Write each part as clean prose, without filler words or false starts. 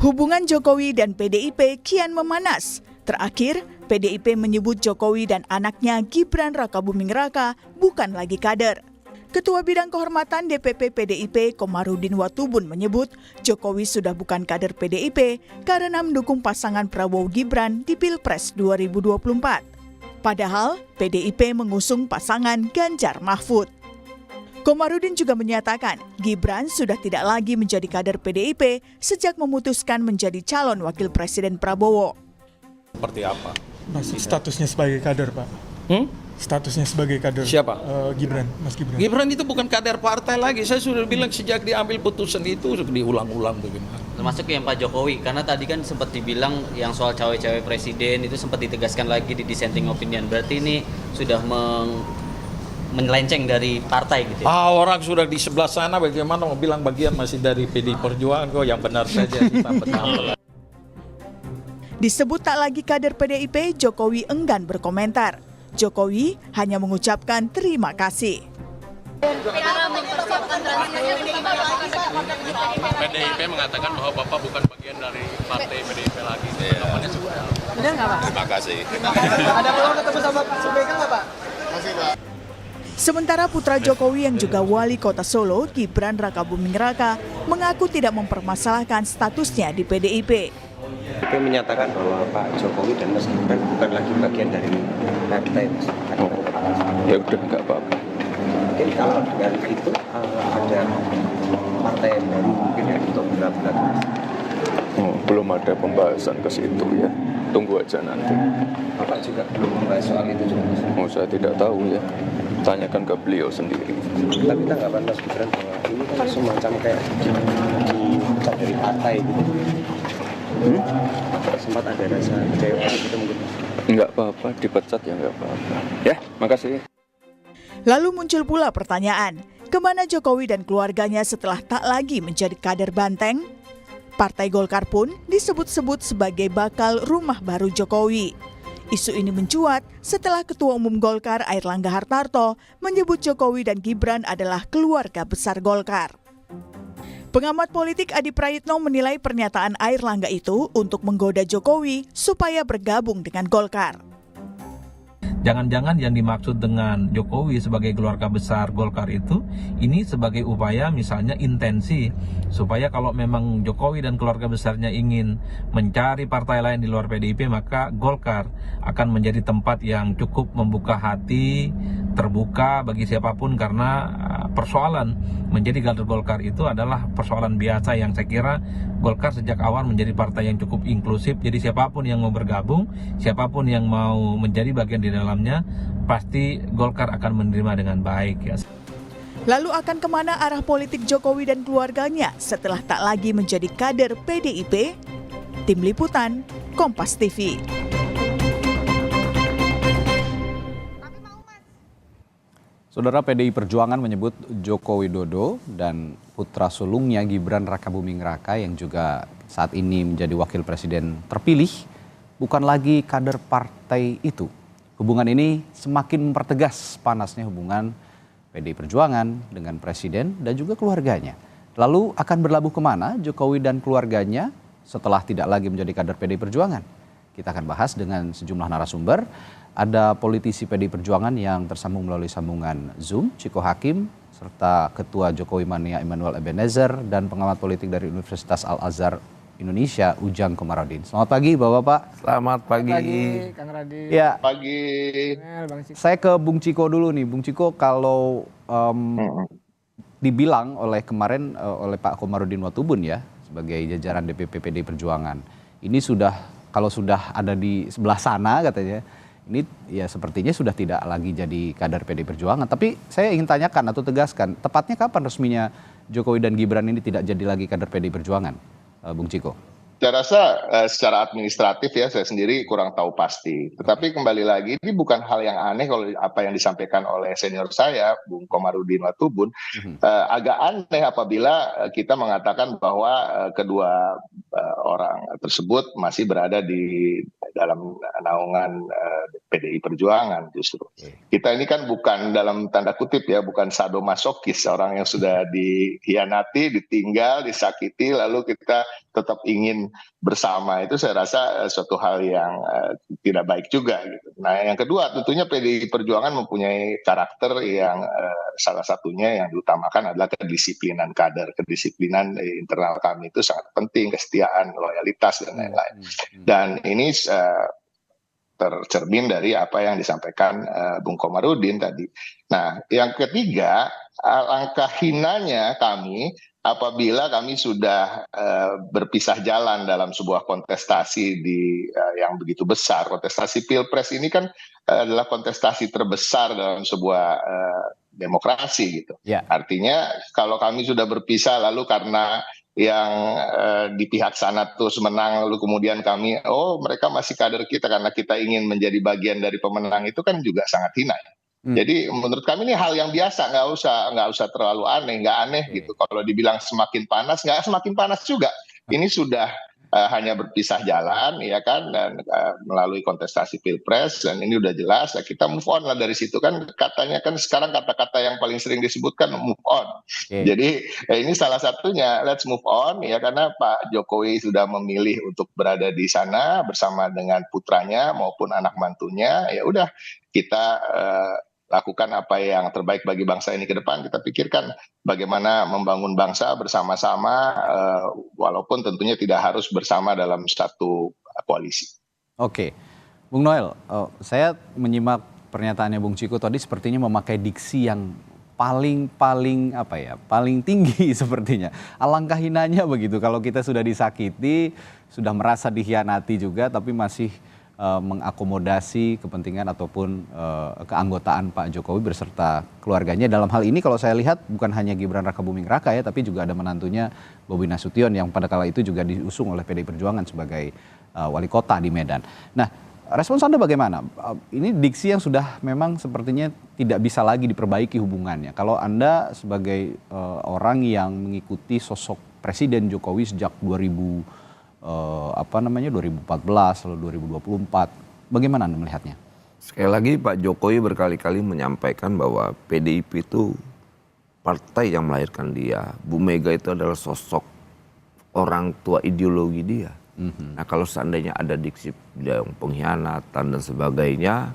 Hubungan Jokowi dan PDIP kian memanas. Terakhir, PDIP menyebut Jokowi dan anaknya Gibran Rakabuming Raka bukan lagi kader. Ketua Bidang Kehormatan DPP PDIP Komarudin Watubun menyebut Jokowi sudah bukan kader PDIP karena mendukung pasangan Prabowo Gibran di Pilpres 2024. Padahal PDIP mengusung pasangan Ganjar Mahfud. Komarudin juga menyatakan Gibran sudah tidak lagi menjadi kader PDIP sejak memutuskan menjadi calon wakil presiden Prabowo. Seperti apa? Masih statusnya sebagai kader, Pak. Statusnya sebagai kader. Siapa? Gibran, Mas Gibran. Gibran itu bukan kader partai lagi. Saya sudah bilang sejak diambil putusan itu diulang-ulang bagaimana. Termasuk yang Pak Jokowi, karena tadi kan sempat dibilang yang soal cawe-cawe presiden itu sempat ditegaskan lagi di dissenting opinion. Berarti ini sudah menyelenceng dari partai gitu ya? Orang sudah di sebelah sana bagaimana mau bilang bagian masih dari PD Perjuangan kok, yang benar saja. Disebut tak lagi kader PDIP, Jokowi enggan berkomentar. Jokowi hanya mengucapkan terima kasih. PDIP mengatakan bahwa Bapak bukan bagian dari partai PDIP lagi. Namanya sudah. Benar nggak, Pak? Terima kasih. Ada peluang ketemu sama Pak Subeka nggak, Pak? Masih, Pak. Sementara putra Jokowi yang juga wali kota Solo, Gibran Rakabuming Raka, mengaku tidak mempermasalahkan statusnya di PDIP. Itu menyatakan bahwa Pak Jokowi dan Mas Gibran bukan lagi bagian dari partai, Mas. Ya udah, nggak apa-apa. Mungkin kalau dengan itu ada partai yang baru mungkin yang untuk berat-berat. Belum ada pembahasan ke situ ya. Tunggu aja nanti. Bapak juga belum membahas soal itu juga, Mas. Saya tidak tahu ya. Tanyakan ke beliau sendiri. Tapi tanggapan Mas Gibran bahwa ini kan semacam kayak dipecat dari partai gitu. Sempat ada rasa kecewa gitu mungkin. Nggak apa-apa, dipecat ya nggak apa-apa. Ya, makasih. Lalu muncul pula pertanyaan, kemana Jokowi dan keluarganya setelah tak lagi menjadi kader Banteng? Partai Golkar pun disebut-sebut sebagai bakal rumah baru Jokowi. Isu ini mencuat setelah Ketua Umum Golkar Airlangga Hartarto menyebut Jokowi dan Gibran adalah keluarga besar Golkar. Pengamat politik Adi Prayitno menilai pernyataan Airlangga itu untuk menggoda Jokowi supaya bergabung dengan Golkar. Jangan-jangan yang dimaksud dengan Jokowi sebagai keluarga besar Golkar itu, ini sebagai upaya misalnya intensi, supaya kalau memang Jokowi dan keluarga besarnya ingin mencari partai lain di luar PDIP, maka Golkar akan menjadi tempat yang cukup membuka hati, terbuka bagi siapapun, karena persoalan menjadi kader Golkar itu adalah persoalan biasa yang saya kira Golkar sejak awal menjadi partai yang cukup inklusif. Jadi siapapun yang mau bergabung, siapapun yang mau menjadi bagian di dalamnya, pasti Golkar akan menerima dengan baik ya. Lalu akan kemana arah politik Jokowi dan keluarganya setelah tak lagi menjadi kader PDIP? Tim Liputan, Kompas TV. Saudara, PDI Perjuangan menyebut Joko Widodo dan putra sulungnya Gibran Rakabuming Raka yang juga saat ini menjadi wakil presiden terpilih bukan lagi kader partai itu. Hubungan ini semakin mempertegas panasnya hubungan PDI Perjuangan dengan presiden dan juga keluarganya. Lalu akan berlabuh kemana Jokowi dan keluarganya setelah tidak lagi menjadi kader PDI Perjuangan? Kita akan bahas dengan sejumlah narasumber. Ada politisi PDI Perjuangan yang tersambung melalui sambungan Zoom, Ciko Hakim, serta Ketua Jokowi Mania Emmanuel Ebenezer, dan pengamat politik dari Universitas Al-Azhar Indonesia, Ujang Komarudin. Selamat pagi Bapak-Bapak. Selamat pagi. Selamat pagi, Kang Radin. Ya, Pagi. saya ke Bung Ciko dulu nih. Bung Ciko, kalau dibilang kemarin oleh Pak Komarudin Watubun ya, sebagai jajaran DPP PDI Perjuangan, ini kalau sudah ada di sebelah sana katanya, ini ya sepertinya sudah tidak lagi jadi kader PDI Perjuangan. Tapi saya ingin tanyakan atau tegaskan, tepatnya kapan resminya Jokowi dan Gibran ini tidak jadi lagi kader PDI Perjuangan, Bung Ciko? Saya rasa secara administratif ya saya sendiri kurang tahu pasti. Tetapi kembali lagi ini bukan hal yang aneh kalau apa yang disampaikan oleh senior saya, Bung Komarudin Watubun. Agak aneh apabila kita mengatakan bahwa kedua orang tersebut masih berada di dalam naungan PDI Perjuangan justru. Kita ini kan bukan dalam tanda kutip ya, bukan sadomasokis, orang yang sudah dihianati, ditinggal, disakiti, lalu kita tetap ingin bersama itu saya rasa suatu hal yang tidak baik juga gitu. Nah, yang kedua tentunya PDI Perjuangan mempunyai karakter yang salah satunya yang diutamakan adalah kedisiplinan kader. Kedisiplinan internal kami itu sangat penting, kesetiaan, loyalitas dan lain-lain. Dan ini tercermin dari apa yang disampaikan Bung Komarudin tadi. Nah, yang ketiga, alangkah hinanya kami apabila kami sudah berpisah jalan dalam sebuah kontestasi yang begitu besar. Kontestasi Pilpres ini kan adalah kontestasi terbesar dalam sebuah demokrasi gitu. Artinya kalau kami sudah berpisah lalu karena yang di pihak sana terus menang lalu kemudian kami mereka masih kader kita karena kita ingin menjadi bagian dari pemenang, itu kan juga sangat hina. Jadi menurut kami ini hal yang biasa, nggak usah terlalu aneh, nggak aneh gitu. Kalau dibilang semakin panas, nggak semakin panas juga. Ini sudah hanya berpisah jalan, ya kan, dan melalui kontestasi Pilpres, dan ini udah jelas. Kita move on lah dari situ kan, katanya kan sekarang kata-kata yang paling sering disebutkan move on. Jadi ini salah satunya, let's move on ya, karena Pak Jokowi sudah memilih untuk berada di sana bersama dengan putranya maupun anak mantunya. Ya udah, kita lakukan apa yang terbaik bagi bangsa ini ke depan. Kita pikirkan bagaimana membangun bangsa bersama-sama, walaupun tentunya tidak harus bersama dalam satu koalisi. Oke, Bung Noel, saya menyimak pernyataannya Bung Ciko tadi sepertinya memakai diksi yang paling tinggi sepertinya. Alangkah hinanya begitu kalau kita sudah disakiti, sudah merasa dikhianati juga, tapi masih mengakomodasi kepentingan ataupun keanggotaan Pak Jokowi beserta keluarganya. Dalam hal ini kalau saya lihat bukan hanya Gibran Rakabuming Raka ya, tapi juga ada menantunya Bobi Nasution yang pada kala itu juga diusung oleh PDI Perjuangan sebagai wali kota di Medan. Nah, respons Anda bagaimana? Ini diksi yang sudah memang sepertinya tidak bisa lagi diperbaiki hubungannya. Kalau Anda sebagai orang yang mengikuti sosok Presiden Jokowi sejak 2014 lalu 2024, bagaimana Anda melihatnya? Sekali lagi Pak Jokowi berkali-kali menyampaikan bahwa PDIP itu partai yang melahirkan dia. Bu Mega itu adalah sosok orang tua ideologi dia. Nah, kalau seandainya ada diksi yang pengkhianatan dan sebagainya,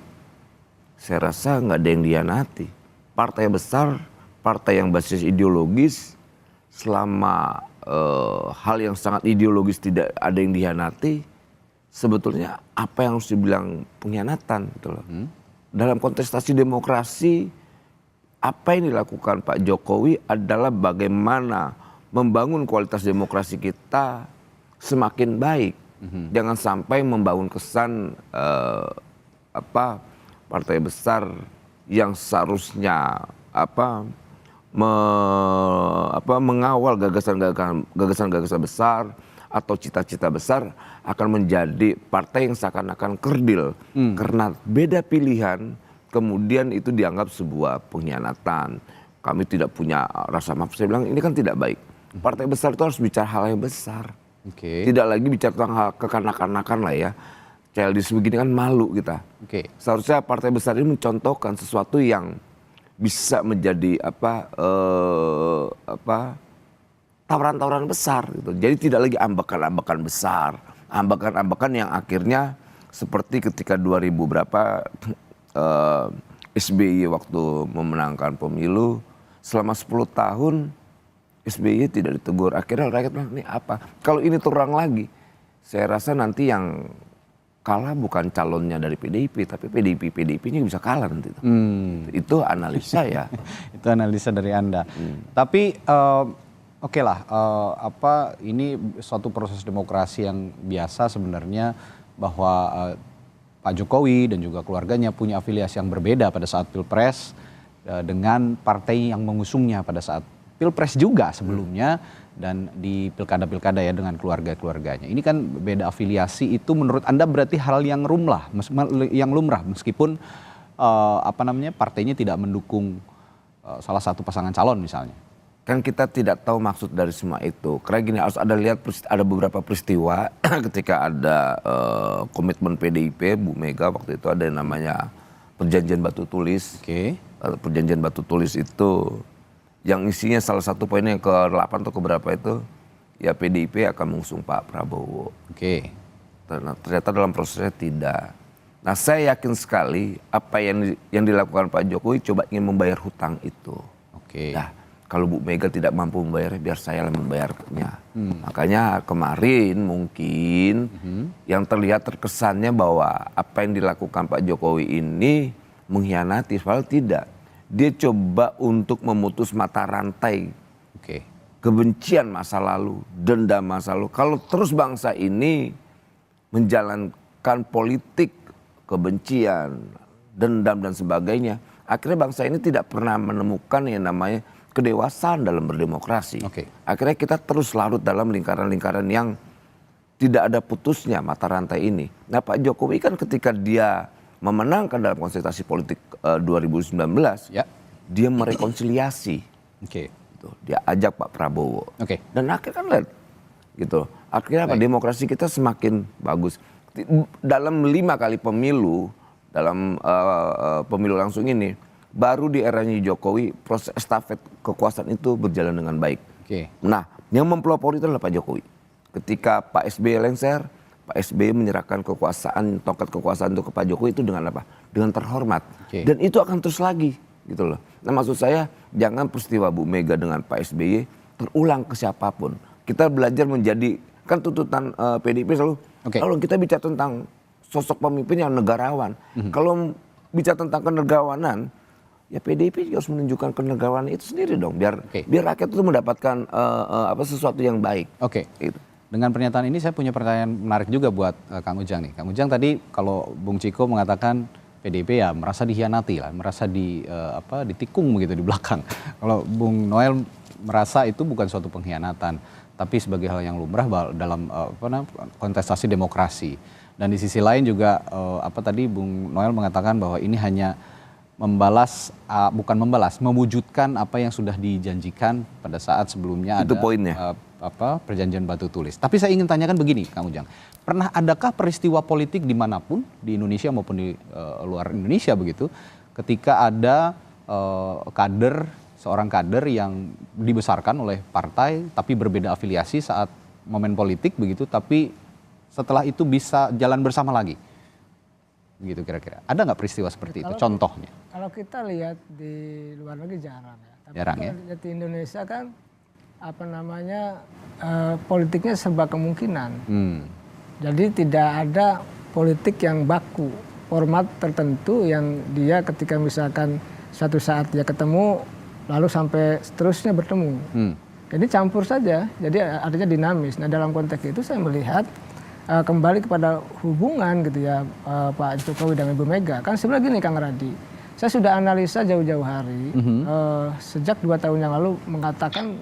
saya rasa nggak ada yang dihianati. Partai besar, partai yang basis ideologis, selama hal yang sangat ideologis tidak ada yang dihianati, sebetulnya apa yang harus dibilang pengkhianatan gitu loh. Dalam kontestasi demokrasi, apa yang dilakukan Pak Jokowi adalah bagaimana membangun kualitas demokrasi kita semakin baik. Jangan sampai membangun kesan partai besar yang seharusnya mengawal gagasan-gagasan besar atau cita-cita besar akan menjadi partai yang seakan-akan kerdil karena beda pilihan, kemudian itu dianggap sebuah pengkhianatan. Kami tidak punya rasa maaf. Saya bilang ini kan tidak baik. Partai besar itu harus bicara hal yang besar. Tidak lagi bicara tentang hal kekanak-kanakan lah ya. Childish begini kan malu kita. Seharusnya partai besar ini mencontohkan sesuatu yang bisa menjadi tawaran-tawaran besar gitu. Jadi tidak lagi ambakan-ambakan besar, ambakan-ambakan yang akhirnya seperti ketika 2000 berapa SBY waktu memenangkan pemilu selama 10 tahun SBY tidak ditegur. Akhirnya rakyat bilang ini apa? Kalau ini terulang lagi, saya rasa nanti yang kalah bukan calonnya dari PDIP, tapi PDIP-nya bisa kalah nanti. Itu analisa ya. Itu analisa dari Anda. Tapi oke lah, ini suatu proses demokrasi yang biasa sebenarnya, bahwa Pak Jokowi dan juga keluarganya punya afiliasi yang berbeda pada saat Pilpres dengan partai yang mengusungnya pada saat Pilpres juga sebelumnya, dan di pilkada-pilkada ya dengan keluarga-keluarganya. Ini kan beda afiliasi, itu menurut Anda berarti hal yang lumrah meskipun partainya tidak mendukung salah satu pasangan calon misalnya. Kan kita tidak tahu maksud dari semua itu. Karena gini, harus ada beberapa peristiwa ketika ada komitmen PDIP, Bu Mega waktu itu ada yang namanya perjanjian batu tulis. Perjanjian batu tulis itu yang isinya salah satu poinnya yang ke-8 atau ke berapa itu ya PDIP akan mengusung Pak Prabowo. Oke. Ternyata dalam prosesnya tidak. Nah, saya yakin sekali apa yang dilakukan Pak Jokowi coba ingin membayar hutang itu. Oke. Nah, kalau Bu Mega tidak mampu membayarnya, biar saya yang membayarnya. Makanya kemarin mungkin yang terlihat terkesannya bahwa apa yang dilakukan Pak Jokowi ini mengkhianati, padahal tidak. Dia coba untuk memutus mata rantai kebencian masa lalu, dendam masa lalu. Kalau terus bangsa ini menjalankan politik kebencian, dendam dan sebagainya, akhirnya bangsa ini tidak pernah menemukan yang namanya kedewasaan dalam berdemokrasi. Akhirnya kita terus larut dalam lingkaran-lingkaran yang tidak ada putusnya mata rantai ini. Nah, Pak Jokowi kan ketika dia memenangkan dalam kontestasi politik 2019, dia merekonsiliasi. Dia ajak Pak Prabowo. Dan akhirnya kan lihat gitu. Akhirnya apa? Demokrasi kita semakin bagus. Dalam 5 kali pemilu, dalam pemilu langsung ini, baru di eranya Jokowi proses estafet kekuasaan itu berjalan dengan baik. Nah, yang mempelopori itu adalah Pak Jokowi. Ketika Pak SBY lengser, Pak SBY menyerahkan kekuasaan, tongkat kekuasaan itu ke Pak Jokowi itu dengan apa? Dengan terhormat. Dan itu akan terus lagi, gitu loh. Nah, maksud saya jangan peristiwa Bu Mega dengan Pak SBY terulang ke siapapun. Kita belajar menjadi, kan tuntutan PDIP selalu, kalau kita bicara tentang sosok pemimpin yang negarawan, kalau bicara tentang kenegarawanan, ya PDIP juga harus menunjukkan kenegarawanan itu sendiri dong, biar rakyat itu mendapatkan sesuatu yang baik. Gitu. Dengan pernyataan ini saya punya pertanyaan menarik juga buat Kang Ujang nih. Kang Ujang tadi kalau Bung Ciko mengatakan PDIP ya merasa dikhianati lah, merasa ditikung begitu di belakang. Kalau Bung Noel merasa itu bukan suatu pengkhianatan, tapi sebagai hal yang lumrah dalam kontestasi demokrasi. Dan di sisi lain juga tadi Bung Noel mengatakan bahwa ini hanya mewujudkan apa yang sudah dijanjikan pada saat sebelumnya itu ada poinnya. Perjanjian batu tulis. Tapi saya ingin tanyakan begini, Kang Ujang. Adakah peristiwa politik dimanapun, di Indonesia maupun di luar Indonesia begitu, ketika ada seorang kader yang dibesarkan oleh partai tapi berbeda afiliasi saat momen politik begitu, tapi setelah itu bisa jalan bersama lagi? Begitu kira-kira. Ada nggak peristiwa seperti itu? Contohnya? Kalau kita lihat di luar negeri jarang ya. Tapi jarang ya? Lihat di Indonesia kan politiknya serba kemungkinan. Jadi tidak ada politik yang baku, format tertentu yang dia ketika misalkan suatu saat dia ketemu lalu sampai seterusnya bertemu. Jadi campur saja, jadi artinya dinamis. Nah, dalam konteks itu saya melihat kembali kepada hubungan gitu ya Pak Jokowi dengan Ibu Mega. Kan sebenarnya gini Kang Radi, saya sudah analisa jauh-jauh hari sejak 2 tahun yang lalu mengatakan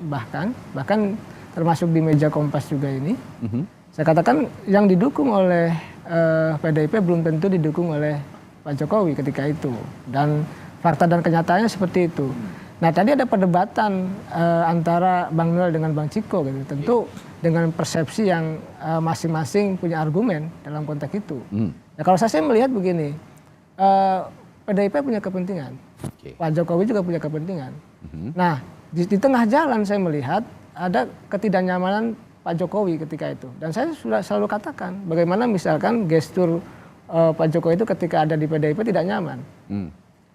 bahkan termasuk di meja Kompas juga ini, saya katakan yang didukung oleh PDIP belum tentu didukung oleh Pak Jokowi ketika itu, dan fakta dan kenyataannya seperti itu. Nah, tadi ada perdebatan antara Bang Noel dengan Bang Ciko gitu. Tentu dengan persepsi yang masing-masing punya argumen dalam konteks itu. Nah, kalau saya melihat begini, PDIP punya kepentingan, Pak Jokowi juga punya kepentingan. Nah, di tengah jalan saya melihat ada ketidaknyamanan Pak Jokowi ketika itu. Dan saya sudah selalu katakan, bagaimana misalkan gestur Pak Jokowi itu ketika ada di PDIP tidak nyaman.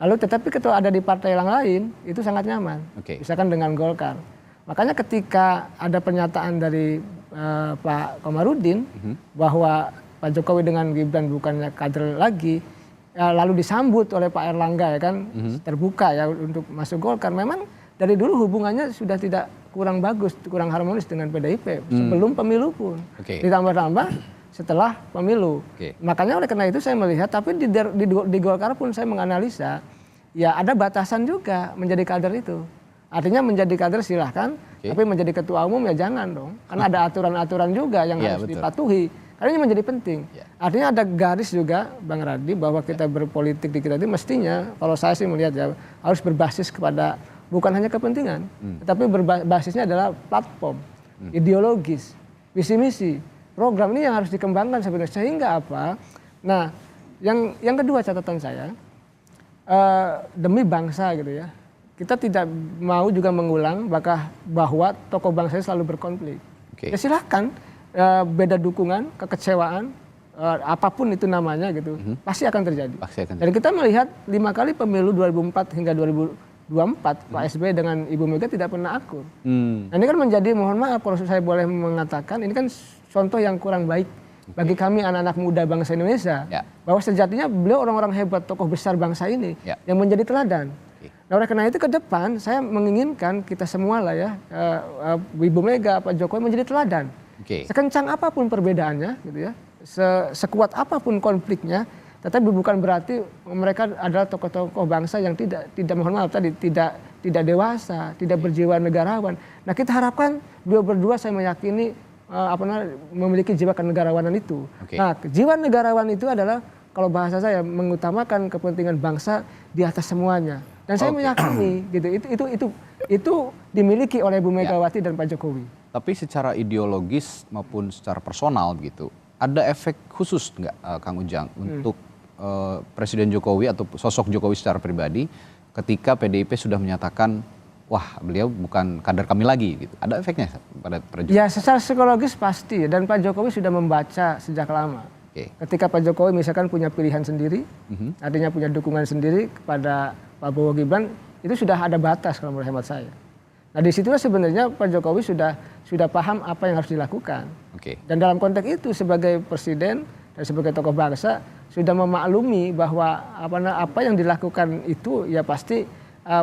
Lalu tetapi ketika ada di partai yang lain itu sangat nyaman, misalkan dengan Golkar. Makanya ketika ada pernyataan dari Pak Komarudin bahwa Pak Jokowi dengan Gibran bukannya kader lagi, ya, lalu disambut oleh Pak Erlangga ya kan, terbuka ya untuk masuk Golkar. Memang dari dulu hubungannya sudah tidak kurang bagus, kurang harmonis dengan PDIP sebelum pemilu pun. Ditambah-tambah setelah pemilu. Makanya oleh karena itu saya melihat, tapi di Golkar pun saya menganalisa, ya ada batasan juga menjadi kader itu. Artinya menjadi kader silahkan, tapi menjadi ketua umum ya jangan dong. Karena ada aturan-aturan juga yang harus dipatuhi. Karena ini menjadi penting. Artinya ada garis juga, Bang Radi, bahwa kita berpolitik di kita itu mestinya, kalau saya sih melihat ya, harus berbasis kepada bukan hanya kepentingan, tetapi berbasisnya adalah platform, ideologis, visi misi. Program ini yang harus dikembangkan sebenarnya, sehingga apa? Nah, yang kedua catatan saya, demi bangsa gitu ya, kita tidak mau juga mengulang bahwa tokoh bangsa selalu berkonflik. Ya silahkan, beda dukungan, kekecewaan, apapun itu namanya gitu, pasti akan terjadi. Dan kita melihat 5 kali pemilu 2004 hingga 2024 Pak SBY dengan Ibu Mega tidak pernah akur. Nah ini kan menjadi, mohon maaf kalau saya boleh mengatakan, ini kan contoh yang kurang baik bagi kami anak-anak muda bangsa Indonesia, bahwa sejatinya beliau orang-orang hebat, tokoh besar bangsa ini yang menjadi teladan. Nah oleh karena itu ke depan saya menginginkan kita semua lah ya, Ibu Mega, Pak Jokowi menjadi teladan. Sekencang apapun perbedaannya gitu ya, sekuat apapun konfliknya, tetapi bukan berarti mereka adalah tokoh-tokoh bangsa yang tidak mohon maaf tadi tidak dewasa, tidak berjiwa negarawan. Nah kita harapkan beliau berdua, saya meyakini memiliki jiwa kenegarawanan itu. Nah jiwa negarawan itu adalah, kalau bahasa saya, mengutamakan kepentingan bangsa di atas semuanya. Dan saya meyakini gitu itu dimiliki oleh Bu Megawati dan Pak Jokowi. Tapi secara ideologis maupun secara personal begitu, ada efek khusus nggak Kang Ujang untuk Presiden Jokowi atau sosok Jokowi secara pribadi ketika PDIP sudah menyatakan wah beliau bukan kader kami lagi gitu. Ada efeknya pada Jokowi? Ya secara psikologis pasti, dan Pak Jokowi sudah membaca sejak lama. Ketika Pak Jokowi misalkan punya pilihan sendiri, artinya punya dukungan sendiri kepada Pak Prabowo Gibran, itu sudah ada batas kalau menurut hemat saya. Nah disitulah sebenarnya Pak Jokowi sudah paham apa yang harus dilakukan. Dan dalam konteks itu sebagai presiden dan sebagai tokoh bangsa sudah memaklumi bahwa apa yang dilakukan itu ya pasti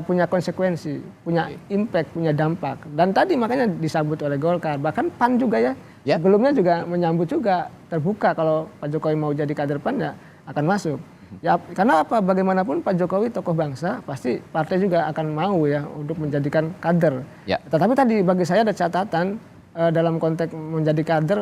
punya konsekuensi, punya impact, punya dampak. Dan tadi makanya disambut oleh Golkar, bahkan PAN juga ya. Sebelumnya juga menyambut juga, terbuka kalau Pak Jokowi mau jadi kader PAN ya akan masuk. Ya karena apa, bagaimanapun Pak Jokowi tokoh bangsa, pasti partai juga akan mau ya untuk menjadikan kader. Tetapi tadi bagi saya ada catatan dalam konteks menjadi kader,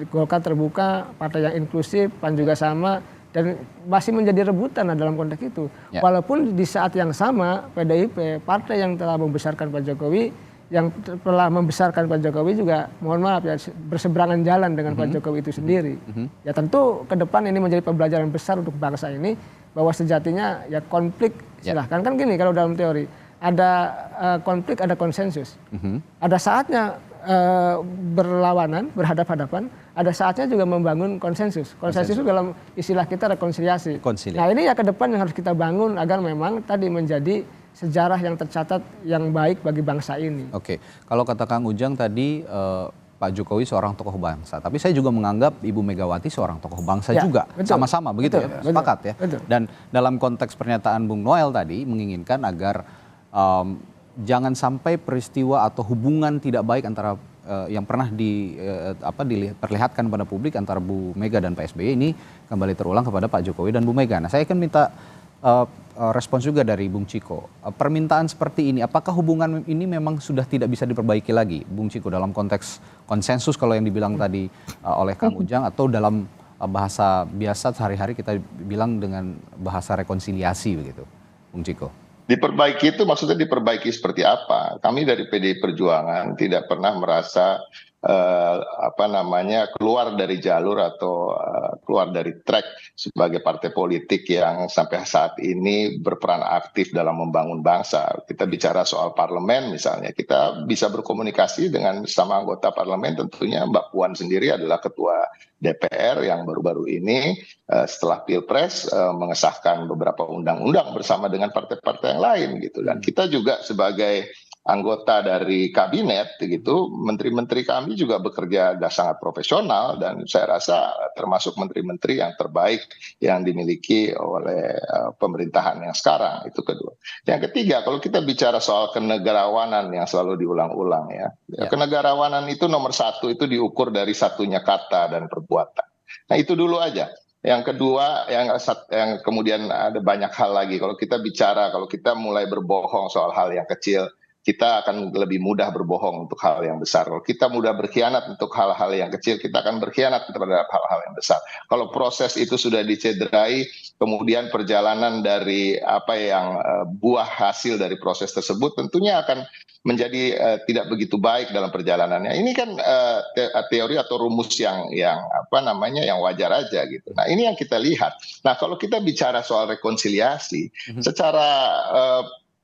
Golkar terbuka, partai yang inklusif, PAN juga sama, dan masih menjadi rebutan dalam konteks itu. Walaupun di saat yang sama PDIP, partai yang telah membesarkan Pak Jokowi, yang telah membesarkan Pak Jokowi juga, mohon maaf ya, berseberangan jalan dengan Pak Jokowi itu sendiri. Ya tentu ke depan ini menjadi pembelajaran besar untuk bangsa ini, bahwa sejatinya ya konflik silahkan. Kan gini kalau dalam teori, ada konflik, ada konsensus. Ada saatnya berlawanan, berhadap-hadapan, ada saatnya juga membangun konsensus. Konsensus itu dalam istilah kita rekonsiliasi. Nah ini ya ke depan yang harus kita bangun agar memang tadi menjadi sejarah yang tercatat yang baik bagi bangsa ini. Kalau kata Kang Ujang tadi Pak Jokowi seorang tokoh bangsa, tapi saya juga menganggap Ibu Megawati seorang tokoh bangsa juga, sama-sama begitu ya, sepakat ya. Dan dalam konteks pernyataan Bung Noel tadi menginginkan agar jangan sampai peristiwa atau hubungan tidak baik antara yang pernah diperlihatkan pada publik antara Bu Mega dan Pak SBY ini kembali terulang kepada Pak Jokowi dan Bu Mega. Nah saya akan minta respons juga dari Bung Ciko. Permintaan seperti ini, apakah hubungan ini memang sudah tidak bisa diperbaiki lagi, Bung Ciko, dalam konteks konsensus kalau yang dibilang tadi oleh Kang Ujang, atau dalam bahasa biasa sehari-hari kita bilang dengan bahasa rekonsiliasi begitu, Bung Ciko? Diperbaiki itu maksudnya diperbaiki seperti apa? Kami dari PDI Perjuangan tidak pernah merasa keluar dari jalur atau keluar dari track sebagai partai politik yang sampai saat ini berperan aktif dalam membangun bangsa. Kita bicara soal parlemen misalnya, kita bisa berkomunikasi dengan sama anggota parlemen. Tentunya Mbak Puan sendiri adalah ketua DPR yang baru-baru ini setelah Pilpres mengesahkan beberapa undang-undang bersama dengan partai-partai yang lain gitu. Dan kita juga sebagai anggota dari kabinet gitu, menteri-menteri kami juga bekerja sangat profesional, dan saya rasa termasuk menteri-menteri yang terbaik yang dimiliki oleh pemerintahan yang sekarang. Itu kedua. Yang ketiga, kalau kita bicara soal kenegarawanan yang selalu diulang-ulang ya. Kenegarawanan itu nomor satu itu diukur dari satunya kata dan perbuatan. Nah itu dulu aja. Yang kedua, yang kemudian ada banyak hal lagi. Kalau kita bicara, kalau kita mulai berbohong soal hal yang kecil, kita akan lebih mudah berbohong untuk hal yang besar. Kalau kita mudah berkhianat untuk hal-hal yang kecil, kita akan berkhianat terhadap hal-hal yang besar. Kalau proses itu sudah dicederai, kemudian perjalanan dari apa yang buah hasil dari proses tersebut tentunya akan menjadi tidak begitu baik dalam perjalanannya. Ini kan teori atau rumus yang wajar aja gitu. Nah, ini yang kita lihat. Nah, kalau kita bicara soal rekonsiliasi, secara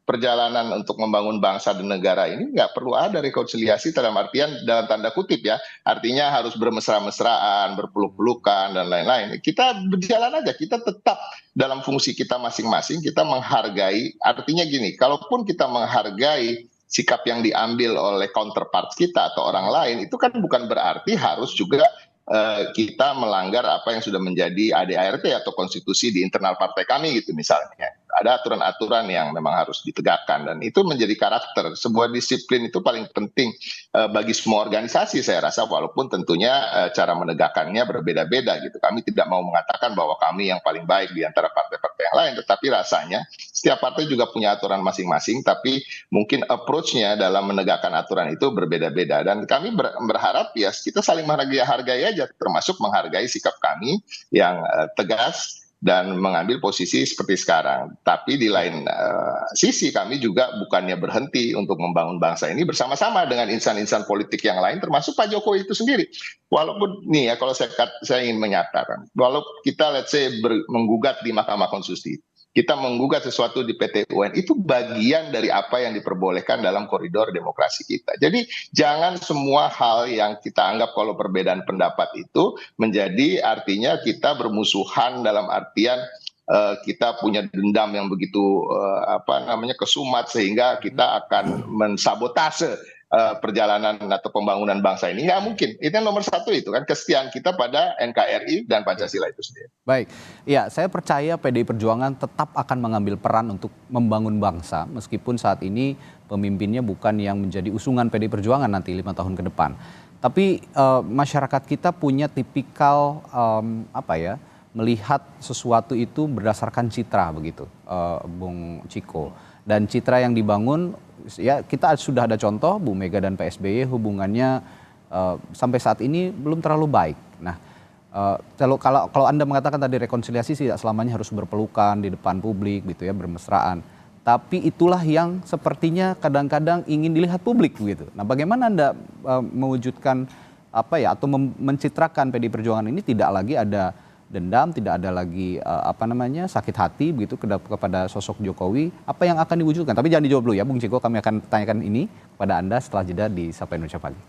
perjalanan untuk membangun bangsa dan negara ini nggak perlu ada rekonsiliasi dalam artian dalam tanda kutip ya, artinya harus bermesra-mesraan, berpeluk-pelukan dan lain-lain. Kita berjalan aja, kita tetap dalam fungsi kita masing-masing, kita menghargai. Artinya gini, kalaupun kita menghargai sikap yang diambil oleh counterpart kita atau orang lain, itu kan bukan berarti harus juga kita melanggar apa yang sudah menjadi ADART atau konstitusi di internal partai kami gitu misalnya. Ada aturan-aturan yang memang harus ditegakkan dan itu menjadi karakter. Sebuah disiplin itu paling penting bagi semua organisasi saya rasa, walaupun tentunya cara menegakkannya berbeda-beda gitu. Kami tidak mau mengatakan bahwa kami yang paling baik di antara partai-partai yang lain, tetapi rasanya setiap partai juga punya aturan masing-masing, tapi mungkin approach-nya dalam menegakkan aturan itu berbeda-beda. Dan kami berharap ya kita saling menghargai aja, termasuk menghargai sikap kami yang tegas dan mengambil posisi seperti sekarang. Tapi di lain sisi kami juga bukannya berhenti untuk membangun bangsa ini bersama-sama dengan insan-insan politik yang lain, termasuk Pak Jokowi itu sendiri. Walaupun nih ya, kalau saya ingin menyatakan, walau kita let's say menggugat di Mahkamah Konstitusi, kita menggugat sesuatu di PT UN, itu bagian dari apa yang diperbolehkan dalam koridor demokrasi kita. Jadi jangan semua hal yang kita anggap kalau perbedaan pendapat itu menjadi artinya kita bermusuhan dalam artian kita punya dendam yang begitu kesumat sehingga kita akan mensabotase perjalanan atau pembangunan bangsa ini. Nggak mungkin. Itu yang nomor satu itu kan, kesetiaan kita pada NKRI dan Pancasila itu sendiri. Baik, ya saya percaya PDI Perjuangan tetap akan mengambil peran untuk membangun bangsa meskipun saat ini pemimpinnya bukan yang menjadi usungan PDI Perjuangan nanti 5 tahun ke depan. Tapi masyarakat kita punya tipikal melihat sesuatu itu berdasarkan citra begitu, Bung Ciko. Dan citra yang dibangun, ya kita sudah ada contoh Bu Mega dan Pak SBY hubungannya sampai saat ini belum terlalu baik. Nah, kalau Anda mengatakan tadi rekonsiliasi tidak selamanya harus berpelukan di depan publik gitu ya, bermesraan. Tapi itulah yang sepertinya kadang-kadang ingin dilihat publik gitu. Nah, bagaimana Anda mewujudkan atau mencitrakan PDI Perjuangan ini tidak lagi ada dendam, tidak ada lagi sakit hati begitu kepada sosok Jokowi, apa yang akan diwujudkan? Tapi jangan dijawab dulu ya Bung Ciko, kami akan tanyakan ini kepada Anda setelah jeda di Sapa Indonesia Pagi.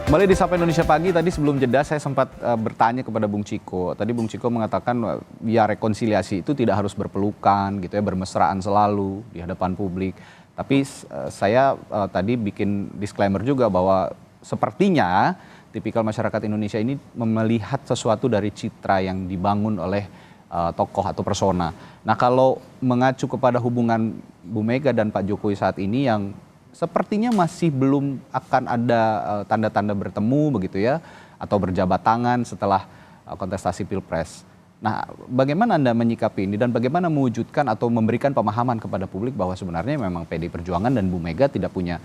Kembali di Sapa Indonesia Pagi, tadi sebelum jeda saya sempat bertanya kepada Bung Ciko. Tadi Bung Ciko mengatakan ya rekonsiliasi itu tidak harus berpelukan gitu ya, bermesraan selalu di hadapan publik. Tapi saya tadi bikin disclaimer juga bahwa sepertinya tipikal masyarakat Indonesia ini melihat sesuatu dari citra yang dibangun oleh tokoh atau persona. Nah, kalau mengacu kepada hubungan Bu Mega dan Pak Jokowi saat ini yang sepertinya masih belum akan ada tanda-tanda bertemu begitu ya, atau berjabat tangan setelah kontestasi Pilpres. Nah, bagaimana Anda menyikapi ini dan bagaimana mewujudkan atau memberikan pemahaman kepada publik bahwa sebenarnya memang PDI Perjuangan dan Bu Mega tidak punya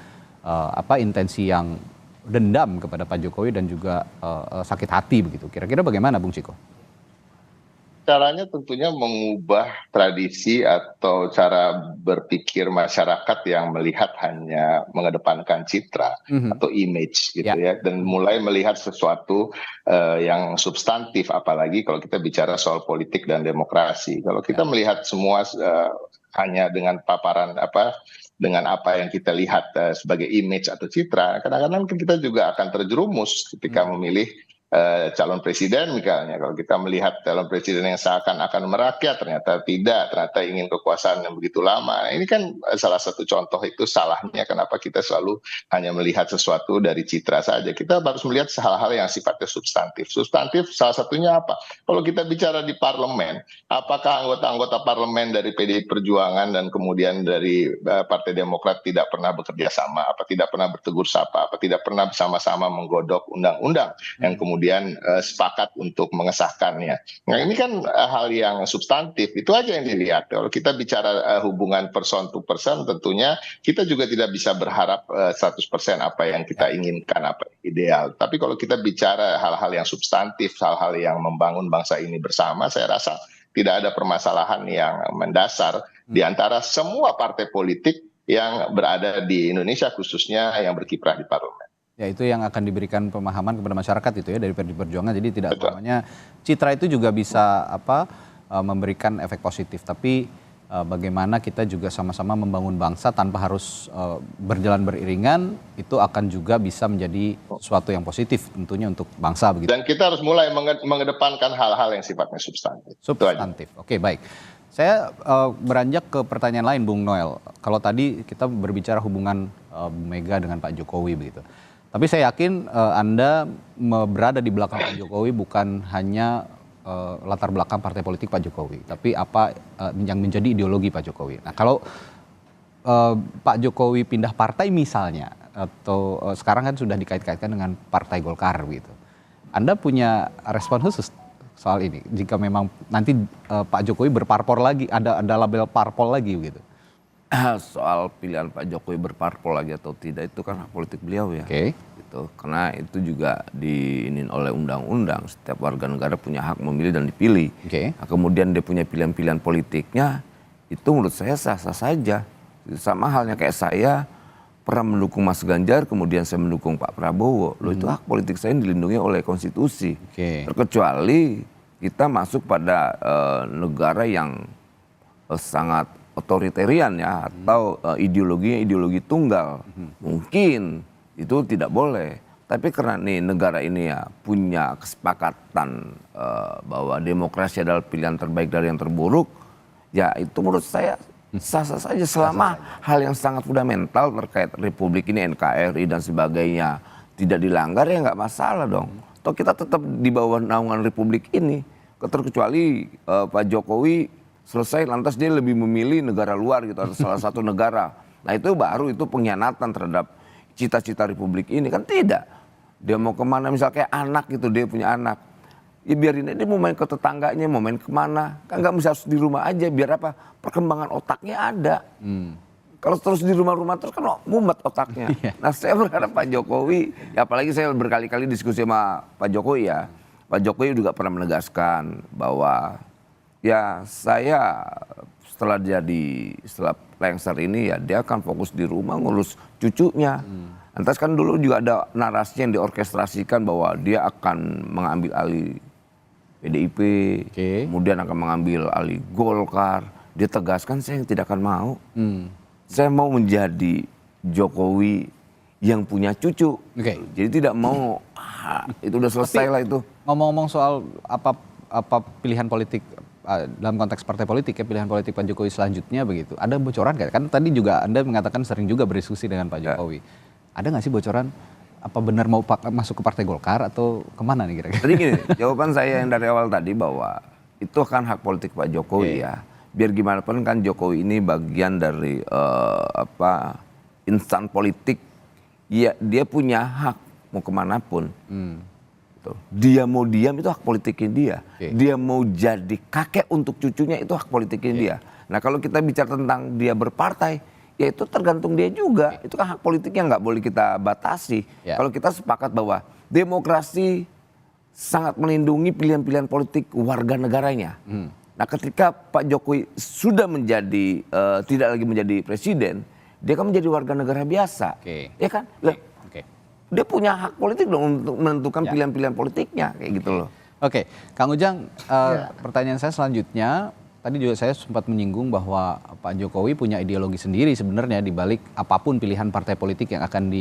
intensi yang dendam kepada Pak Jokowi dan juga sakit hati begitu. Kira-kira bagaimana Bung Ciko? Caranya tentunya mengubah tradisi atau cara berpikir masyarakat yang melihat hanya mengedepankan citra atau image gitu ya, dan mulai melihat sesuatu yang substantif, apalagi kalau kita bicara soal politik dan demokrasi. Kalau kita melihat semua hanya dengan paparan dengan apa yang kita lihat sebagai image atau citra, kadang-kadang kita juga akan terjerumus ketika memilih calon presiden misalnya. Kalau kita melihat calon presiden yang seakan-akan merakyat, ternyata tidak, ternyata ingin kekuasaan yang begitu lama. Ini kan salah satu contoh itu salahnya kenapa kita selalu hanya melihat sesuatu dari citra saja. Kita harus melihat hal-hal yang sifatnya substantif. Substantif salah satunya apa? Kalau kita bicara di parlemen, apakah anggota-anggota parlemen dari PDI Perjuangan dan kemudian dari Partai Demokrat tidak pernah bekerja sama, apa tidak pernah bertegur sapa, apa tidak pernah bersama-sama menggodok undang-undang yang kemudian sepakat untuk mengesahkannya. Nah, ini kan hal yang substantif, itu aja yang dilihat. Kalau kita bicara hubungan person to person, tentunya kita juga tidak bisa berharap 100% apa yang kita inginkan, apa yang ideal. Tapi kalau kita bicara hal-hal yang substantif, hal-hal yang membangun bangsa ini bersama, saya rasa tidak ada permasalahan yang mendasar di antara semua partai politik yang berada di Indonesia, khususnya yang berkiprah di parlemen. Ya, itu yang akan diberikan pemahaman kepada masyarakat itu ya dari PDI Perjuangan. Jadi tidak semuanya citra itu juga bisa memberikan efek positif. Tapi bagaimana kita juga sama-sama membangun bangsa tanpa harus berjalan beriringan, itu akan juga bisa menjadi sesuatu yang positif tentunya untuk bangsa begitu. Dan kita harus mulai mengedepankan hal-hal yang sifatnya substantif. Substantif. Oke, baik. Saya beranjak ke pertanyaan lain, Bung Noel. Kalau tadi kita berbicara hubungan Bu Mega dengan Pak Jokowi begitu. Tapi saya yakin Anda berada di belakang Pak Jokowi bukan hanya latar belakang partai politik Pak Jokowi, tapi apa yang menjadi ideologi Pak Jokowi. Nah, kalau Pak Jokowi pindah partai misalnya, atau sekarang kan sudah dikait-kaitkan dengan Partai Golkar gitu. Anda punya respon khusus soal ini jika memang nanti Pak Jokowi berparpol lagi, ada label parpol lagi gitu. Soal pilihan Pak Jokowi berparpol lagi atau tidak itu kan hak politik beliau ya. Oke. Gitu. Karena itu juga diinin oleh undang-undang, setiap warga negara punya hak memilih dan dipilih. Oke. Nah, kemudian dia punya pilihan-pilihan politiknya, itu menurut saya sah-sah saja. Sama halnya kayak saya pernah mendukung Mas Ganjar, kemudian saya mendukung Pak Prabowo. Loh, itu hak politik saya yang dilindungi oleh konstitusi. Terkecuali kita masuk pada negara yang sangat otoritarian ya, atau ideologinya ideologi tunggal. Mungkin itu tidak boleh. Tapi karena nih negara ini ya punya kesepakatan bahwa demokrasi adalah pilihan terbaik dari yang terburuk, ya itu menurut saya sah-sah saja selama hal yang sangat fundamental terkait Republik ini, NKRI dan sebagainya tidak dilanggar, ya nggak masalah dong. Toh kita tetap di bawah naungan Republik ini, terkecuali Pak Jokowi selesai lantas dia lebih memilih negara luar gitu, atau salah satu negara. Nah itu baru itu pengkhianatan terhadap cita-cita Republik ini, kan tidak. Dia mau kemana, misal kayak anak gitu, dia punya anak, ya biarin aja, dia mau main ke tetangganya, mau main kemana, kan nggak bisa harus di rumah aja, biar apa, perkembangan otaknya ada. Kalau terus di rumah-rumah terus kan mumet otaknya. Nah saya berharap Pak Jokowi, ya apalagi saya berkali-kali diskusi sama Pak Jokowi ya, Pak Jokowi juga pernah menegaskan bahwa ya saya setelah lengser ini ya dia akan fokus di rumah ngurus cucunya. Lantas kan dulu juga ada narasi yang diorkestrasikan bahwa dia akan mengambil alih PDIP, kemudian akan mengambil alih Golkar. Dia tegaskan saya tidak akan mau. Saya mau menjadi Jokowi yang punya cucu. Jadi tidak mau itu udah selesai lah itu. Ngomong-ngomong soal apa pilihan politik dalam konteks partai politik ya, pilihan politik Pak Jokowi selanjutnya begitu. Ada bocoran nggak? Kan tadi juga Anda mengatakan sering juga berdiskusi dengan Pak Jokowi. Ada nggak sih bocoran? Apa benar mau masuk ke Partai Golkar atau kemana nih kira-kira? Jadi gini, jawaban saya yang dari awal tadi bahwa itu kan hak politik Pak Jokowi ya. Biar gimana pun kan Jokowi ini bagian dari insan politik. Ya dia punya hak mau kemanapun. Dia mau diam itu hak politiknya dia. Dia mau jadi kakek untuk cucunya itu hak politiknya dia. Nah kalau kita bicara tentang dia berpartai, ya itu tergantung dia juga. Itu kan hak politiknya nggak boleh kita batasi. Kalau kita sepakat bahwa demokrasi sangat melindungi pilihan-pilihan politik warga negaranya. Nah ketika Pak Jokowi sudah menjadi tidak lagi menjadi presiden, dia kan menjadi warga negara biasa. Ya kan? Dia punya hak politik dong untuk menentukan pilihan-pilihan politiknya kayak gitu loh. Oke, Kang Ujang, pertanyaan saya selanjutnya, tadi juga saya sempat menyinggung bahwa Pak Jokowi punya ideologi sendiri sebenarnya di balik apapun pilihan partai politik yang akan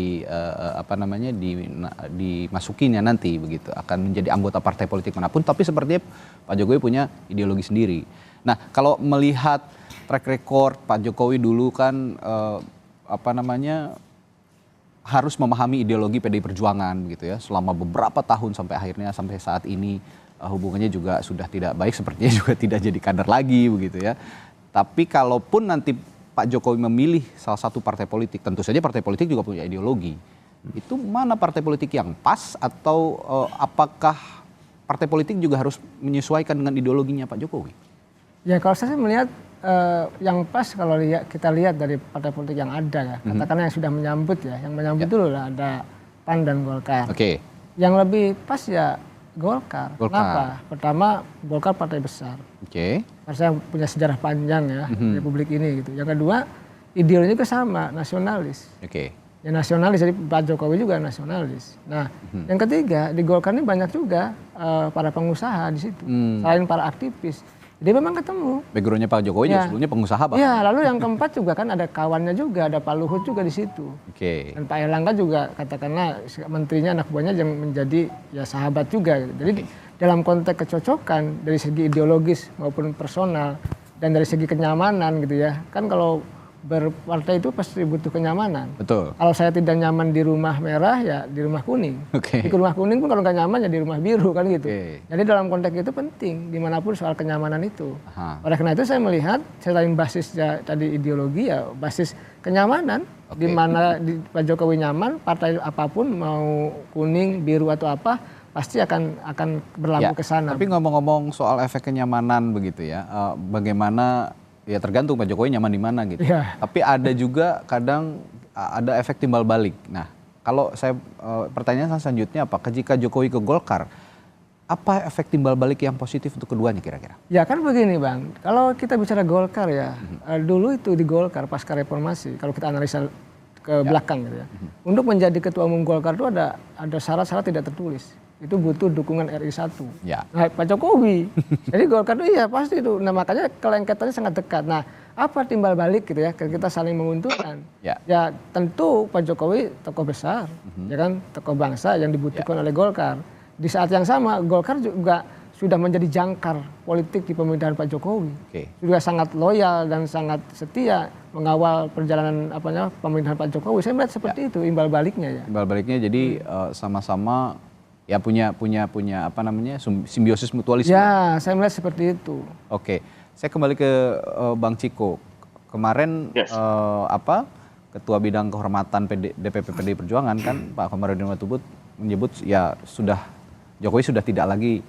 dimasukinya nanti begitu, akan menjadi anggota partai politik manapun, tapi sepertinya Pak Jokowi punya ideologi sendiri. Nah, kalau melihat track record Pak Jokowi dulu kan harus memahami ideologi PDI Perjuangan gitu ya selama beberapa tahun sampai akhirnya sampai saat ini hubungannya juga sudah tidak baik, sepertinya juga tidak jadi kader lagi begitu ya. Tapi kalaupun nanti Pak Jokowi memilih salah satu partai politik, tentu saja partai politik juga punya ideologi. Itu mana partai politik yang pas, atau apakah partai politik juga harus menyesuaikan dengan ideologinya Pak Jokowi? Ya kalau saya melihat yang pas kalau kita lihat dari partai politik yang ada ya, katakanlah yang sudah menyambut ya, yang menyambut dulu lah ada PAN dan Golkar. Yang lebih pas ya Golkar. Kenapa? Pertama, Golkar partai besar. Partai yang punya sejarah panjang ya Republik ini gitu. Yang kedua, ideologinya sama, nasionalis. Ya nasionalis, jadi Pak Jokowi juga nasionalis. Nah, yang ketiga di Golkar ini banyak juga para pengusaha di situ, selain para aktivis. Dia memang ketemu. Backgroundnya Pak Jokowi juga sebelumnya pengusaha Pak. Iya, lalu yang keempat juga kan ada kawannya juga, ada Pak Luhut juga di situ. Oke. Dan Pak Erlangga juga katakanlah menterinya anak buahnya yang menjadi ya sahabat juga. Jadi dalam konteks kecocokan dari segi ideologis maupun personal dan dari segi kenyamanan gitu ya. Kan kalau berpartai itu pasti butuh kenyamanan. Betul. Kalau saya tidak nyaman di rumah merah ya di rumah kuning. Oke. Di rumah kuning pun kalau nggak nyaman ya di rumah biru kan gitu. Jadi dalam konteks itu penting dimanapun soal kenyamanan itu. Oleh karena itu saya melihat selain basisnya tadi ideologi ya basis kenyamanan. Di mana di Pak Jokowi nyaman partai apapun mau kuning biru atau apa pasti akan berlaku ke sana. Tapi ngomong-ngomong soal efek kenyamanan begitu ya, bagaimana ya tergantung Pak Jokowi nyaman di mana gitu. Tapi ada juga kadang ada efek timbal balik. Nah, kalau saya pertanyaan selanjutnya apa? Jika Jokowi ke Golkar, apa efek timbal balik yang positif untuk keduanya kira-kira? Ya kan begini Bang, kalau kita bicara Golkar ya, dulu itu di Golkar pasca reformasi, kalau kita analisa ke belakang gitu ya, untuk menjadi ketua umum Golkar itu ada syarat-syarat tidak tertulis. Itu butuh dukungan RI 1. Ya. Nah, Pak Jokowi. Jadi Golkar itu iya pasti itu. Nah, makanya kelengketannya sangat dekat. Nah, apa timbal balik gitu ya, kita saling menguntungkan. Ya tentu Pak Jokowi tokoh besar, ya kan, tokoh bangsa yang dibutuhkan oleh Golkar. Di saat yang sama Golkar juga sudah menjadi jangkar politik di pemerintahan Pak Jokowi. Juga sangat loyal dan sangat setia mengawal perjalanan pemerintahan Pak Jokowi. Saya melihat seperti itu imbal baliknya ya. Imbal baliknya jadi sama-sama ya punya apa namanya simbiosis mutualisme. Ya, saya melihat seperti itu. Oke, saya kembali ke Bang Ciko. Kemarin Ketua Bidang Kehormatan DPP PDI Perjuangan kan Pak Komarudin Watubun menyebut ya Jokowi sudah tidak lagi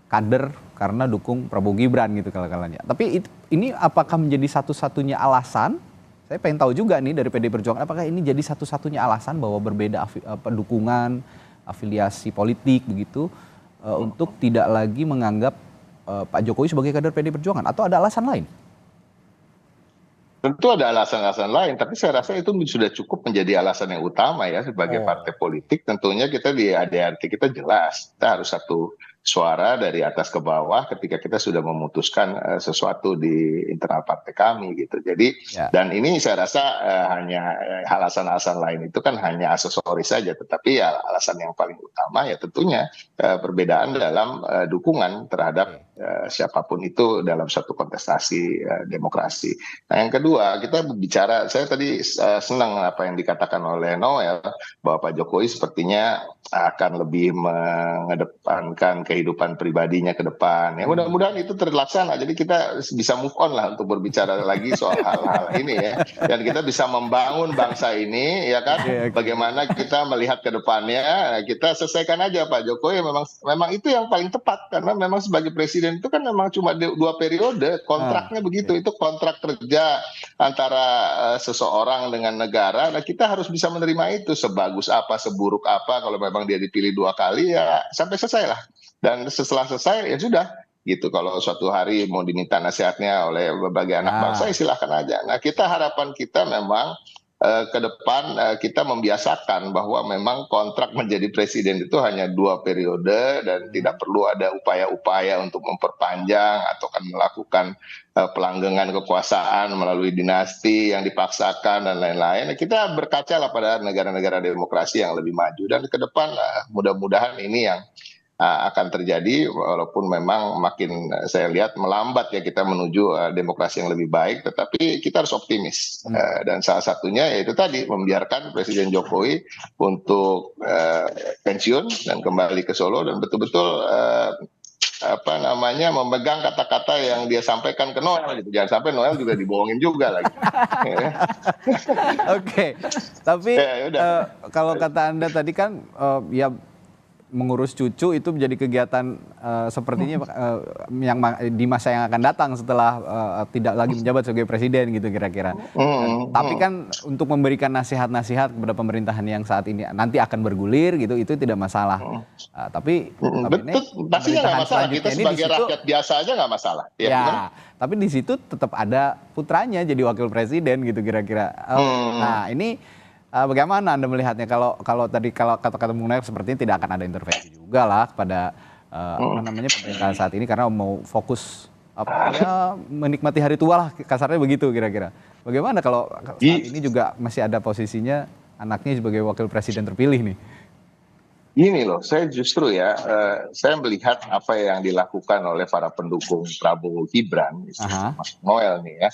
kader karena dukung Prabowo Gibran gitu kalanya. Tapi ini apakah menjadi satu-satunya alasan? Saya pengen tahu juga nih dari PDI Perjuangan apakah ini jadi satu-satunya alasan bahwa berbeda dukungan afiliasi politik begitu untuk tidak lagi menganggap Pak Jokowi sebagai kader PDI Perjuangan atau ada alasan lain? Tentu ada alasan-alasan lain, tapi saya rasa itu sudah cukup menjadi alasan yang utama ya sebagai partai politik. Tentunya kita di ADRT kita jelas, kita harus satu suara dari atas ke bawah ketika kita sudah memutuskan sesuatu di internal partai kami gitu. Jadi dan ini saya rasa hanya alasan-alasan lain itu kan hanya aksesoris saja, tetapi ya alasan yang paling utama ya tentunya perbedaan dalam dukungan terhadap siapapun itu dalam suatu kontestasi demokrasi. Nah yang kedua kita bicara, saya tadi senang apa yang dikatakan oleh Noel bahwa Pak Jokowi sepertinya akan lebih mengedepankan kehidupan pribadinya ke depan. Ya mudah-mudahan itu terlaksana. Jadi kita bisa move on lah untuk berbicara lagi soal hal-hal ini ya. Dan kita bisa membangun bangsa ini ya kan. Bagaimana kita melihat ke depannya, kita selesaikan aja Pak Jokowi memang itu yang paling tepat karena memang sebagai presiden itu kan memang cuma 2 periode, kontraknya begitu. Itu kontrak kerja antara seseorang dengan negara. Nah, kita harus bisa menerima itu sebagus apa, seburuk apa kalau memang dia dipilih 2 kali ya sampai selesai lah. Dan setelah selesai ya sudah gitu. Kalau suatu hari mau diminta nasihatnya oleh berbagai anak bangsa ya silahkan aja. Nah kita harapan kita memang ke depan kita membiasakan bahwa memang kontrak menjadi presiden itu hanya 2 periode dan tidak perlu ada upaya-upaya untuk memperpanjang atau kan melakukan pelanggengan kekuasaan melalui dinasti yang dipaksakan dan lain-lain. Kita berkaca lah pada negara-negara demokrasi yang lebih maju dan ke depan mudah-mudahan ini yang akan terjadi walaupun memang makin saya lihat melambat ya kita menuju demokrasi yang lebih baik, tetapi kita harus optimis dan salah satunya yaitu tadi membiarkan Presiden Jokowi untuk pensiun dan kembali ke Solo dan betul-betul memegang kata-kata yang dia sampaikan ke Noel gitu. Jangan sampai Noel juga dibohongin juga lagi. Oke. Tapi kalau kata Anda tadi kan ya mengurus cucu itu menjadi kegiatan sepertinya yang di masa yang akan datang setelah tidak lagi menjabat sebagai presiden gitu kira-kira. Tapi kan untuk memberikan nasihat-nasihat kepada pemerintahan yang saat ini nanti akan bergulir gitu itu tidak masalah. Tapi betul, pasti nggak masalah. Kita sebagai rakyat biasa aja nggak masalah. Ya, tapi di situ tetap ada putranya jadi wakil presiden gitu kira-kira. Nah ini bagaimana Anda melihatnya kalau tadi kata-kata Bung Noel sepertinya tidak akan ada intervensi juga lah kepada pemerintahan saat ini karena mau fokus menikmati hari tua lah, kasarnya begitu kira-kira. Bagaimana kalau saat ini juga masih ada posisinya anaknya sebagai wakil presiden terpilih nih? Gini loh, saya justru saya melihat apa yang dilakukan oleh para pendukung Prabowo Gibran, Mas Noel nih ya,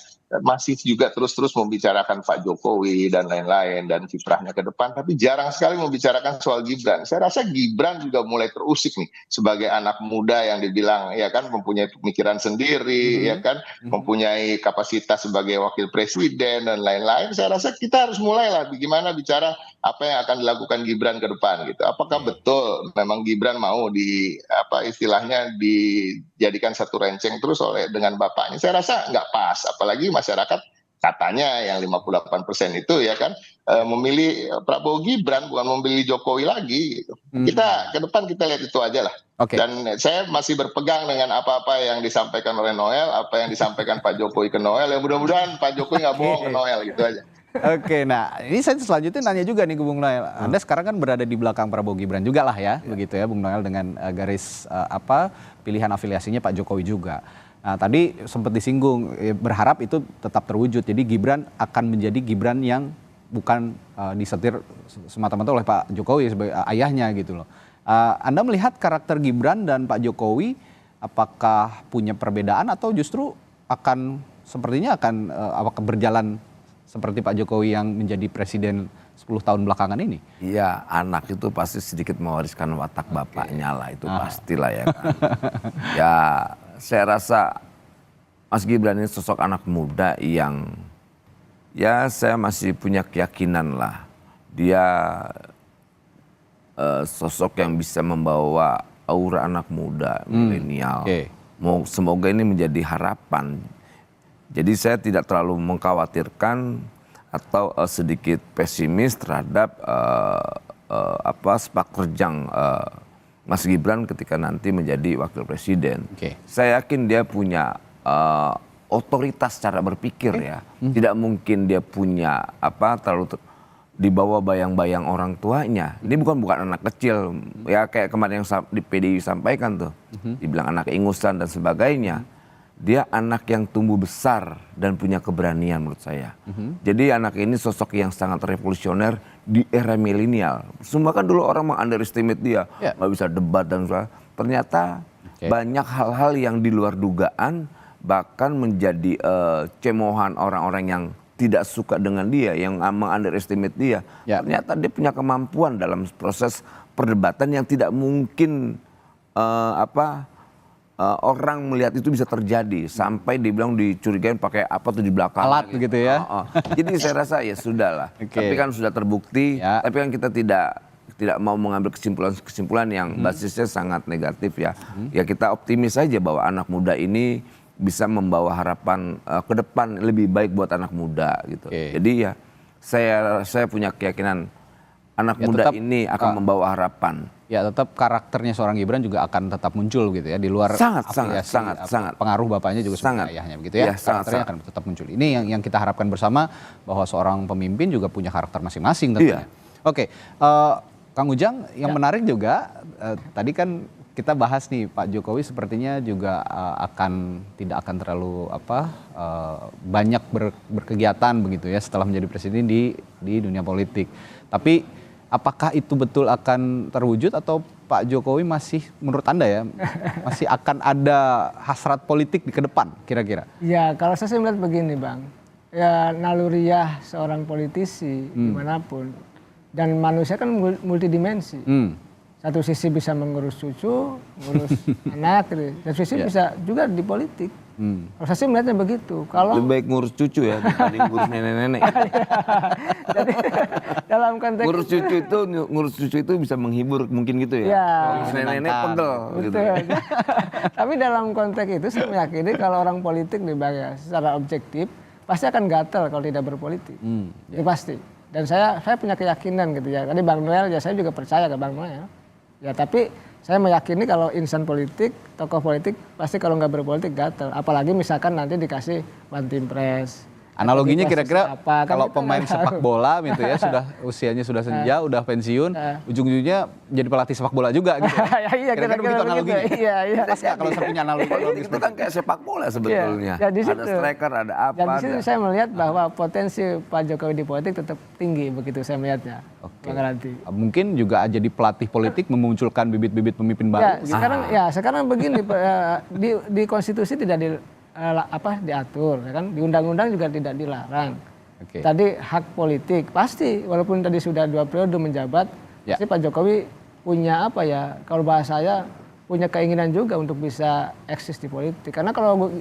masih juga terus-terus membicarakan Pak Jokowi dan lain-lain dan kiprahnya ke depan, tapi jarang sekali membicarakan soal Gibran. Saya rasa Gibran juga mulai terusik nih sebagai anak muda yang dibilang ya kan mempunyai pemikiran sendiri, ya kan mempunyai kapasitas sebagai wakil presiden dan lain-lain. Saya rasa kita harus mulailah bagaimana bicara apa yang akan dilakukan Gibran ke depan gitu. Apakah betul memang Gibran mau istilahnya dijadikan satu renceng terus dengan bapaknya? Saya rasa nggak pas, apalagi masyarakat katanya yang 58% itu ya kan memilih Prabowo Gibran, bukan memilih Jokowi lagi gitu. Kita ke depan kita lihat itu aja lah. Dan saya masih berpegang dengan apa-apa yang disampaikan oleh Noel, apa yang disampaikan Pak Jokowi ke Noel, ya mudah-mudahan Pak Jokowi nggak bohong ke Noel gitu aja. Oke, nah ini saya selanjutnya nanya juga nih ke Bung Noel. Anda sekarang kan berada di belakang Prabowo Gibran juga lah ya, begitu ya Bung Noel, dengan garis pilihan afiliasinya Pak Jokowi juga. Nah tadi sempat disinggung, berharap itu tetap terwujud. Jadi Gibran akan menjadi Gibran yang bukan disetir semata-mata oleh Pak Jokowi sebagai ayahnya gitu loh. Anda melihat karakter Gibran dan Pak Jokowi apakah punya perbedaan atau justru sepertinya akan berjalan seperti Pak Jokowi yang menjadi presiden 10 tahun belakangan ini? Iya, anak itu pasti sedikit mewariskan watak bapaknya lah, itu pastilah ya kan. Ya, saya rasa Mas Gibran ini sosok anak muda yang ya saya masih punya keyakinan lah. Dia sosok yang bisa membawa aura anak muda, milenial. Semoga ini menjadi harapan. Jadi saya tidak terlalu mengkhawatirkan atau sedikit pesimis terhadap sepak terjang Mas Gibran ketika nanti menjadi wakil presiden. Saya yakin dia punya otoritas cara berpikir ya. Tidak mungkin dia punya terlalu dibawa bayang-bayang orang tuanya. Ini bukan anak kecil ya, kayak kemarin yang di PDI sampaikan tuh, dibilang anak ingusan dan sebagainya. Dia anak yang tumbuh besar dan punya keberanian menurut saya. Jadi anak ini sosok yang sangat revolusioner di era milenial. Semua kan dulu orang meng-underestimate dia, nggak bisa debat dan sebagainya. Ternyata banyak hal-hal yang di luar dugaan, bahkan menjadi cemohan orang-orang yang tidak suka dengan dia, yang meng-underestimate dia. Ternyata dia punya kemampuan dalam proses perdebatan yang tidak mungkin orang melihat itu bisa terjadi, sampai dibilang dicurigain pakai apa tuh di belakang alat gitu ya. Jadi saya rasa ya sudahlah. Tapi kan sudah terbukti, tapi kan kita tidak mau mengambil kesimpulan yang basisnya sangat negatif ya. Ya kita optimis saja bahwa anak muda ini bisa membawa harapan ke depan lebih baik buat anak muda gitu. Jadi ya saya punya keyakinan anak muda ini akan membawa harapan. Ya tetap karakternya seorang Gibran juga akan tetap muncul gitu ya, di luar sangat pengaruh bapaknya juga sebagai ayahnya begitu ya, karakternya akan tetap muncul. Ini yang kita harapkan bersama, bahwa seorang pemimpin juga punya karakter masing-masing tentunya. Oke, Kang Ujang, yang menarik juga tadi kan kita bahas nih, Pak Jokowi sepertinya juga tidak akan terlalu banyak berkegiatan begitu ya setelah menjadi presiden di dunia politik. Tapi apakah itu betul akan terwujud, atau Pak Jokowi masih, menurut Anda ya, masih akan ada hasrat politik di ke depan kira-kira? Ya kalau saya melihat begini Bang, ya naluriah seorang politisi dimanapun, dan manusia kan multidimensi. Satu sisi bisa mengurus cucu, mengurus anak, dan sisi bisa juga di politik. Kalau saya sih melihatnya begitu. Kalau lebih baik ngurus cucu ya dibanding ngurus nenek-nenek. Jadi dalam konteks ngurus cucu itu bisa menghibur mungkin gitu ya. Ngurus nenek-nenek pegel gitu. Tapi dalam konteks itu saya meyakini kalau orang politik nih Bang ya, secara objektif pasti akan gatel kalau tidak berpolitik. Itu pasti. Dan saya punya keyakinan gitu ya. Tadi Bang Noel ya, saya juga percaya ke Bang Noel. Ya tapi saya meyakini kalau insan politik, tokoh politik pasti kalau nggak berpolitik gatel. Apalagi misalkan nanti dikasih one team press, Analoginya Atau di kira-kira posisi apa, kan kalau kita pemain nggak sepak tahu. bola gitu ya, sudah usianya sudah senja, udah pensiun, ujung-ujungnya jadi pelatih sepak bola juga gitu. Iya, Kira-kira kira-kira begitu begitu. analoginya. Iya, iya. Pas nggak kalau saya punya analogi Politik itu kan kayak sepak bola sebetulnya. Ya, di Ada situ. striker, ada apa. Dan di situ ada. saya melihat bahwa potensi Pak Jokowi di politik tetap tinggi, begitu saya melihatnya. Oke. Bang Ranti. Mungkin juga jadi pelatih politik memunculkan bibit-bibit pemimpin Ya, baru. sekarang begini, di konstitusi tidak diatur, ya kan? Di undang-undang juga tidak dilarang. Oke. Tadi hak politik pasti, walaupun tadi sudah 2 periode menjabat, Ya. pasti Pak Jokowi punya kalau bahasa saya punya keinginan juga untuk bisa eksis di politik. Karena kalau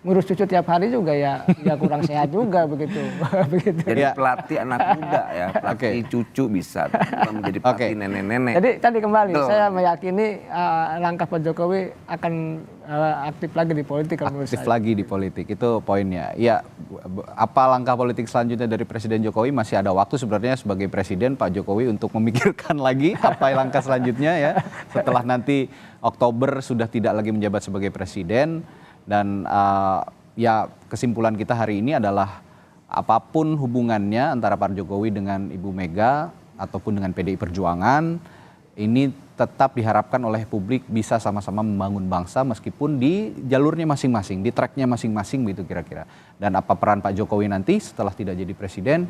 ngurus cucu tiap hari juga ya kurang sehat juga begitu. Begitu. Jadi Ya. pelatih anak muda ya, pelatih cucu bisa, bukan menjadi pelatih Oke. nenek-nenek. Jadi tadi kembali Betul. saya meyakini langkah Pak Jokowi akan aktif lagi di politik kalau menurut Aktif saya. lagi di politik, itu poinnya. Ya, apa langkah politik selanjutnya dari Presiden Jokowi? Masih ada waktu sebenarnya sebagai Presiden Pak Jokowi untuk memikirkan lagi apa langkah selanjutnya ya. Setelah nanti Oktober sudah tidak lagi menjabat sebagai Presiden. Dan ya kesimpulan kita hari ini adalah apapun hubungannya antara Pak Jokowi dengan Ibu Mega ataupun dengan PDI Perjuangan, ini tetap diharapkan oleh publik bisa sama-sama membangun bangsa meskipun di jalurnya masing-masing, di tracknya masing-masing gitu kira-kira. Dan apa peran Pak Jokowi nanti setelah tidak jadi presiden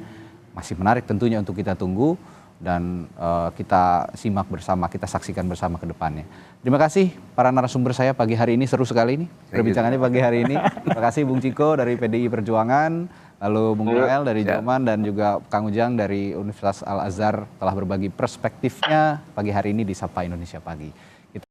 masih menarik tentunya untuk kita tunggu dan kita simak bersama, kita saksikan bersama ke depannya. Terima kasih para narasumber saya pagi hari ini, seru sekali ini perbincangannya pagi hari ini. Terima kasih Bung Ciko dari PDI Perjuangan, lalu Bung Noel dari Joman dan juga Kang Ujang dari Universitas Al Azhar telah berbagi perspektifnya pagi hari ini di Sapa Indonesia Pagi.